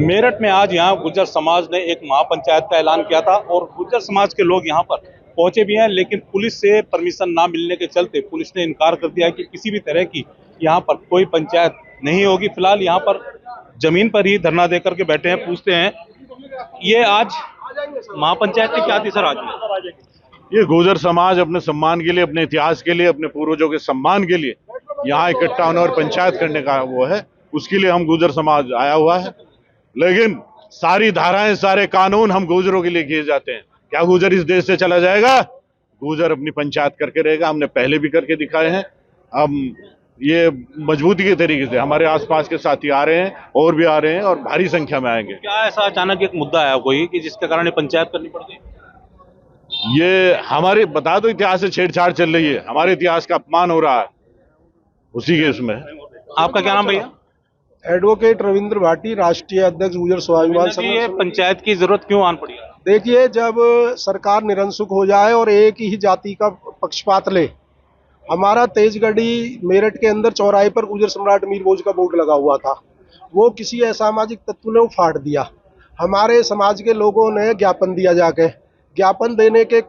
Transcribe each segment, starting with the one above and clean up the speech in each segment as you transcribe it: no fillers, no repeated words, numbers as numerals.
मेरठ में आज यहाँ गुर्जर समाज ने एक महापंचायत का ऐलान किया था और गुर्जर समाज के लोग यहाँ पर पहुंचे भी हैं, लेकिन पुलिस से परमिशन ना मिलने के चलते पुलिस ने इनकार कर दिया कि किसी भी तरह की यहाँ पर कोई पंचायत नहीं होगी। फिलहाल यहाँ पर जमीन पर ही धरना देकर के बैठे हैं। पूछते हैं, ये आज महापंचायत की क्या थी सर? आज ये गुर्जर समाज अपने सम्मान के लिए, अपने इतिहास के लिए, अपने पूर्वजों के सम्मान के लिए यहाँ इकट्ठा होने और पंचायत करने का वो है, उसके लिए हम गुर्जर समाज आया हुआ है। लेकिन सारी धाराएं, सारे कानून हम गुर्जरों के लिए किए जाते हैं। क्या गुर्जर इस देश से चला जाएगा? गुर्जर अपनी पंचायत करके रहेगा। हमने पहले भी करके दिखाए हैं। अब ये मजबूती के तरीके से हमारे आसपास के साथी आ रहे हैं और भी आ रहे हैं और भारी संख्या में आएंगे। क्या ऐसा अचानक एक मुद्दा आया कोई कि जिसके कारण पंचायत करनी पड़ गई? ये हमारे बता दो, इतिहास से छेड़छाड़ चल रही है, हमारे इतिहास का अपमान हो रहा है उसी केस में। आपका क्या नाम भैया? एडवोकेट रविंद्र भाटी, राष्ट्रीय अध्यक्ष गुर्जर स्वाभिमान संघ। ये पंचायत की जरूरत क्यों आन पड़ी? देखिए, जब सरकार निरंकुश हो जाए और एक ही जाति का पक्षपात ले, हमारा तेजगढ़ी मेरठ के अंदर चौराहे पर गुर्जर सम्राट मीर भोज का बोर्ड लगा हुआ था, वो किसी असामाजिक तत्व ने वो फाड़ दिया। हमारे समाज के लोगों ने ज्ञापन दिया, जाके ज्ञापन देने के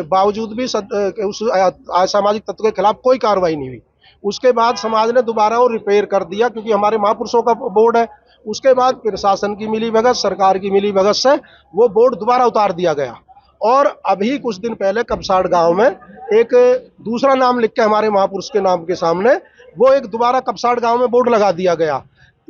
बावजूद भी उस असामाजिक तत्व के खिलाफ कोई कार्रवाई नहीं हुई। उसके बाद समाज ने दोबारा वो रिपेयर कर दिया, क्योंकि हमारे महापुरुषों का बोर्ड है। उसके बाद प्रशासन की मिलीभगत, सरकार की मिलीभगत से वो बोर्ड दोबारा उतार दिया गया। और अभी कुछ दिन पहले कपसाड़ गांव में एक दूसरा नाम लिख के हमारे महापुरुष के नाम के सामने वो एक दोबारा कपसाड़ गांव में बोर्ड लगा दिया गया।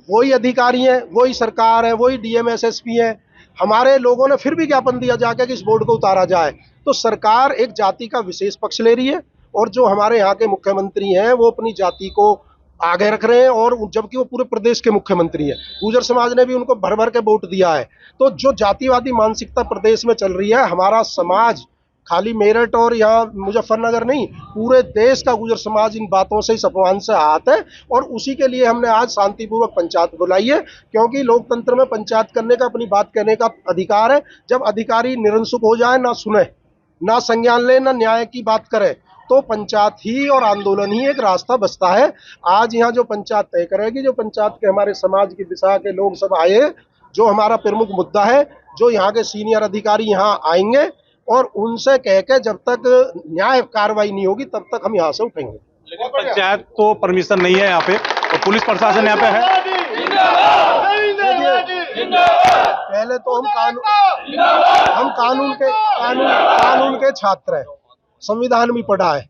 वही अधिकारी हैं, वही सरकार है, वही डीएम एसएसपी है। हमारे लोगों ने फिर भी ज्ञापन दिया जाके कि इस बोर्ड को उतारा जाए। तो सरकार एक जाति का विशेष पक्ष ले रही है और जो हमारे यहाँ के मुख्यमंत्री हैं वो अपनी जाति को आगे रख रहे हैं, और जबकि वो पूरे प्रदेश के मुख्यमंत्री हैं। गुर्जर समाज ने भी उनको भर भर के वोट दिया है। तो जो जातिवादी मानसिकता प्रदेश में चल रही है, हमारा समाज खाली मेरठ और यहाँ मुजफ्फरनगर नहीं, पूरे देश का गुर्जर समाज इन बातों से, इस अपमान से आहत है। और उसी के लिए हमने आज शांतिपूर्वक पंचायत बुलाई है, क्योंकि लोकतंत्र में पंचायत करने का, अपनी बात कहने का अधिकार है। जब अधिकारी निरंकुश हो जाए, ना सुने, ना संज्ञान ले, ना न्याय की बात करे, तो पंचायत ही और आंदोलन ही एक रास्ता बचता है। आज यहाँ जो पंचायत तय करेगी, जो पंचायत के हमारे समाज की दिशा के लोग सब आए, जो हमारा प्रमुख मुद्दा है, जो यहाँ के सीनियर अधिकारी यहाँ आएंगे और उनसे कह के जब तक न्याय कार्रवाई नहीं होगी तब तक हम यहाँ से उठेंगे। लेकिन पंचायत को परमिशन नहीं है यहाँ पे, और पुलिस प्रशासन यहाँ पे है। पहले तो हम कानून के छात्र हैं, संविधान भी पढ़ा है।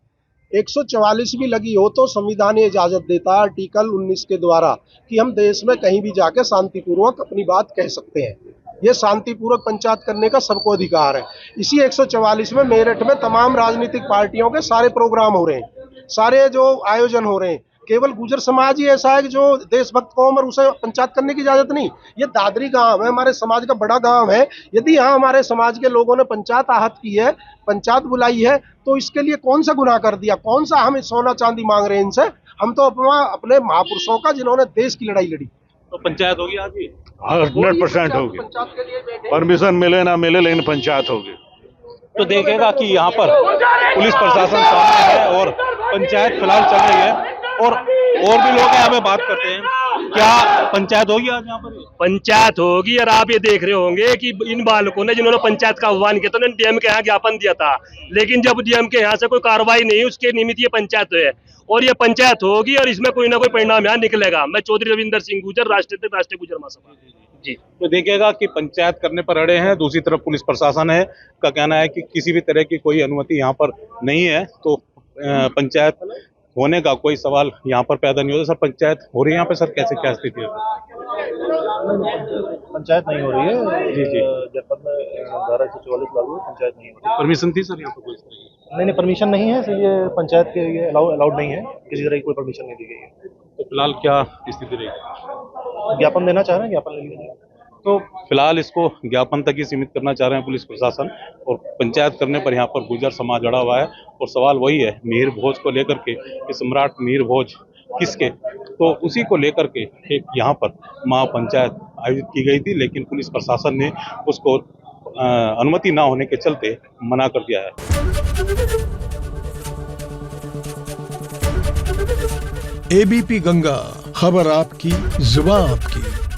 144 भी लगी हो तो संविधान ये इजाजत देता है आर्टिकल 19 के द्वारा कि हम देश में कहीं भी जाके शांतिपूर्वक अपनी बात कह सकते हैं। ये शांतिपूर्वक पंचायत करने का सबको अधिकार है। इसी 144 में मेरठ में तमाम राजनीतिक पार्टियों के सारे प्रोग्राम हो रहे हैं, सारे जो आयोजन हो रहे हैं। केवल गुर्जर समाज ही ऐसा है कि जो देशभक्त कौम, और उसे पंचायत करने की इजाजत नहीं। ये दादरी गांव है, हमारे समाज का बड़ा गांव है। यदि यहाँ हमारे समाज के लोगों ने पंचायत आहत की है, पंचायत बुलाई है, तो इसके लिए कौन सा गुनाह कर दिया? कौन सा हम सोना चांदी मांग रहे हैं इनसे? हम तो अपने महापुरुषों का, जिन्होंने देश की लड़ाई लड़ी। तो पंचायत होगी आज भी? 100% होगी। परमिशन मिले ना मिले, लेकिन पंचायत होगी। तो देखेगा कि यहाँ पर पुलिस प्रशासन सामने है और पंचायत फिलहाल चल रही है, और भी लोग यहाँ पे बात करते हैं। क्या पंचायत होगी आज यहाँ पर? पंचायत होगी। और आप ये देख रहे होंगे कि इन बालकों ने, जिन्होंने पंचायत का आह्वान किया था, उन्होंने डीएम के यहाँ ज्ञापन दिया था, लेकिन जब डीएम के यहाँ से कोई कार्रवाई नहीं, उसके निमित्त ये पंचायत है। और ये पंचायत होगी और इसमें कोई ना कोई परिणाम यहाँ निकलेगा। मैं चौधरी रविंदर सिंह गुर्जर, राष्ट्रीय गुर्जर महासभा जी। तो देखिएगा कि पंचायत करने पर अड़े हैं। दूसरी तरफ पुलिस प्रशासन है का कहना है कि किसी भी तरह की कोई अनुमति यहाँ पर नहीं है, तो पंचायत होने का कोई सवाल यहाँ पर पैदा नहीं होता। सर, पंचायत हो रही है यहाँ पे? सर, कैसे क्या स्थिति है? पंचायत नहीं हो रही है जी जी। जनपद में धारा 144 लागू है, पंचायत नहीं हो रही। परमिशन थी सर यहाँ पर? कोई नहीं, परमिशन नहीं है सर, ये पंचायत के ये अलाउड नहीं है, किसी तरह की कोई परमिशन नहीं दी गई है। तो फिलहाल क्या स्थिति रहेगी? ज्ञापन देना चाह रहे हैं, ज्ञापन ले लीजिए। तो फिलहाल इसको ज्ञापन तक ही सीमित करना चाह रहे हैं पुलिस प्रशासन, और पंचायत करने पर यहाँ पर गुर्जर समाज अड़ा हुआ है। और सवाल वही है मीर भोज को लेकर के कि सम्राट मीर भोज किसके, तो उसी को लेकर के एक यहाँ पर महापंचायत आयोजित की गई थी, लेकिन पुलिस प्रशासन ने उसको अनुमति ना होने के चलते मना कर दिया है। एबीपी गंगा, खबर आपकी, जुबान आपकी।